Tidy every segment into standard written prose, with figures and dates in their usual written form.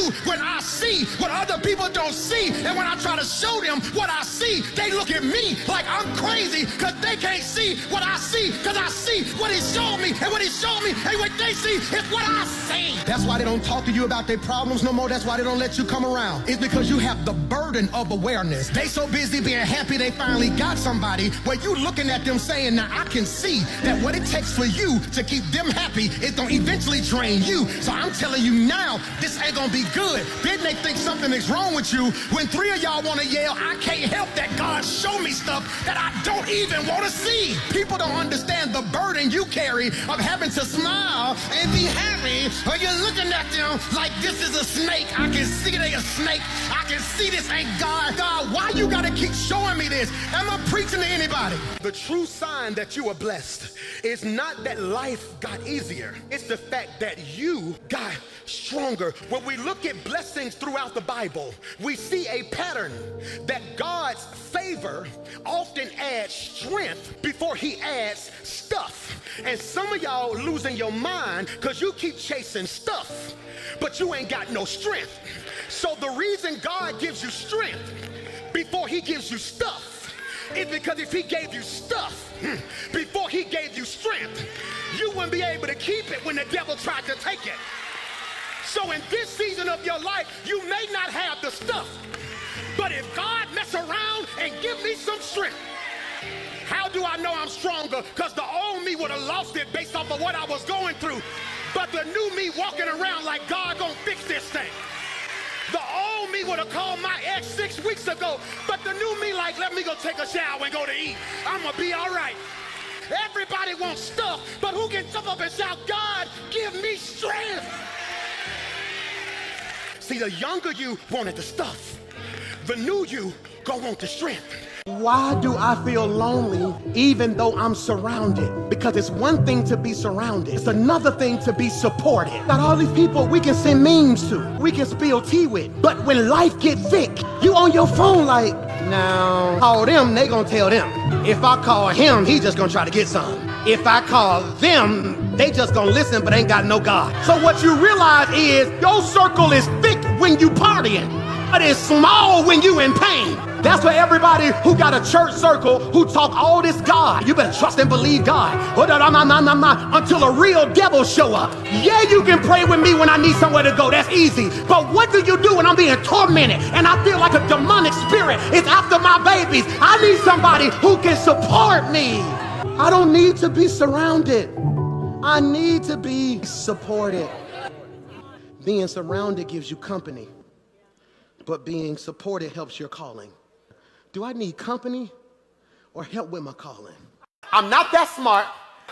do when I see what other people don't see. And when I try to show them what I see, they look at me like I'm crazy because they can't see what I see, because I see what he showed me, and what he showed me and what they see is what I see. That's why they don't talk to you about their problems no more. That's why they don't let you come around. It's because you have the burden of awareness. They so busy being happy they finally got somebody, where you looking at them saying, now I can see that what it takes for you to keep them happy is gonna eventually drain you. So I'm telling you now, this ain't gonna be good. Then they think something is wrong with you when 3 of y'all wanna yell, I can't help that God show me stuff that I don't even wanna see. People don't understand the burden you carry of having to smile and be happy, or you're looking at them like this is a snake. I can see they a snake. I can see this ain't God. God, why you gotta keep showing me this? Am I preaching to anybody? The true sign that you are blessed is not that life got easier. It's the fact that you got stronger. When we look at blessings throughout the Bible, we see a pattern that God's favor often adds strength before he adds stuff. And some of y'all losing your mind because you keep chasing stuff, but you ain't got no strength. So the reason God gives you strength before he gives you stuff is because if he gave you stuff before he gave you strength, you wouldn't be able to keep it when the devil tried to take it. So in this season of your life, you may not have the stuff, but if God mess around and give me some strength, how do I know I'm stronger? Because the old me would have lost it based off of what I was going through. But the new me walking around like God gonna fix this thing. The old me would have called my ex 6 weeks ago, but the new me like, let me go take a shower and go to eat. I'm gonna be all right. Everybody wants stuff, but who can jump up and shout, God, give me strength? See, the younger you wanted the stuff. The new you gonna want the strength. Why do I feel lonely even though I'm surrounded? Because it's one thing to be surrounded. It's another thing to be supported. Got all these people we can send memes to, we can spill tea with. But when life get thick, you on your phone like, now, call them, they gonna tell them. If I call him, he just gonna try to get some. If I call them, they just gonna listen but ain't got no God. So what you realize is your circle is thick when you partying, but it's small when you in pain. That's for everybody who got a church circle who talk all this God. You better trust and believe God. Until a real devil show up. Yeah, you can pray with me when I need somewhere to go. That's easy. But what do you do when I'm being tormented and I feel like a demonic spirit is after my babies? I need somebody who can support me. I don't need to be surrounded. I need to be supported. Being surrounded gives you company, but being supported helps your calling. Do I need company or help with my calling? I'm not that smart.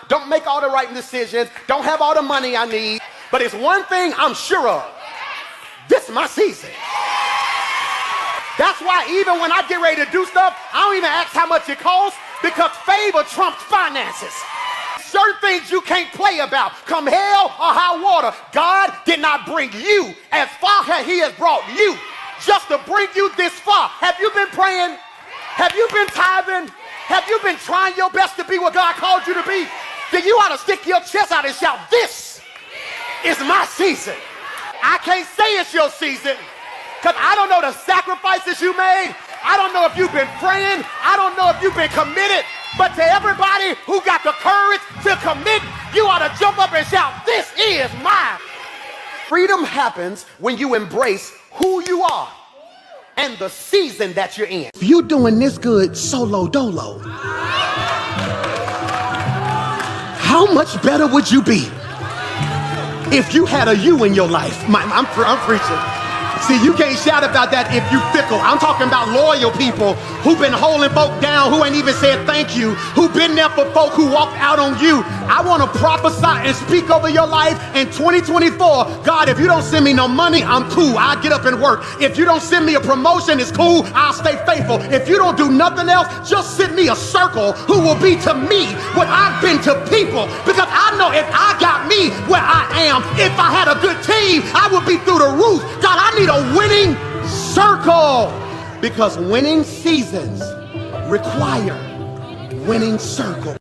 Don't make all the right decisions. Don't have all the money I need. But it's one thing I'm sure of. This is my season. That's why even when I get ready to do stuff, I don't even ask how much it costs, because favor trumps finances. Certain things you can't play about. Come hell or high water, God did not bring you as far as he has brought you just to bring you this far. Have you been praying? Have you been tithing? Have you been trying your best to be what God called you to be? Then you ought to stick your chest out and shout, this is my season. I can't say it's your season because I don't know the sacrifices you made. I don't know if you've been praying. I don't know if you've been committed. But to everybody who got the courage to commit, you ought to jump up and shout, this is mine. Freedom happens when you embrace who you are and the season that you're in. If you doing this good solo dolo, how much better would you be if you had a you in your life? I'm preaching. See, you can't shout about that if you fickle. I'm talking about loyal people who've been holding folk down, who ain't even said thank you, who've been there for folk who walked out on you. I want to prophesy and speak over your life in 2024. God, if you don't send me no money, I'm cool. I'll get up and work. If you don't send me a promotion, it's cool. I'll stay faithful. If you don't do nothing else, just send me a circle who will be to me what I've been to people. Because I know if I got me where I am, if I had a good team, I would be through the roof. God, I need a winning circle, because winning seasons require winning circle.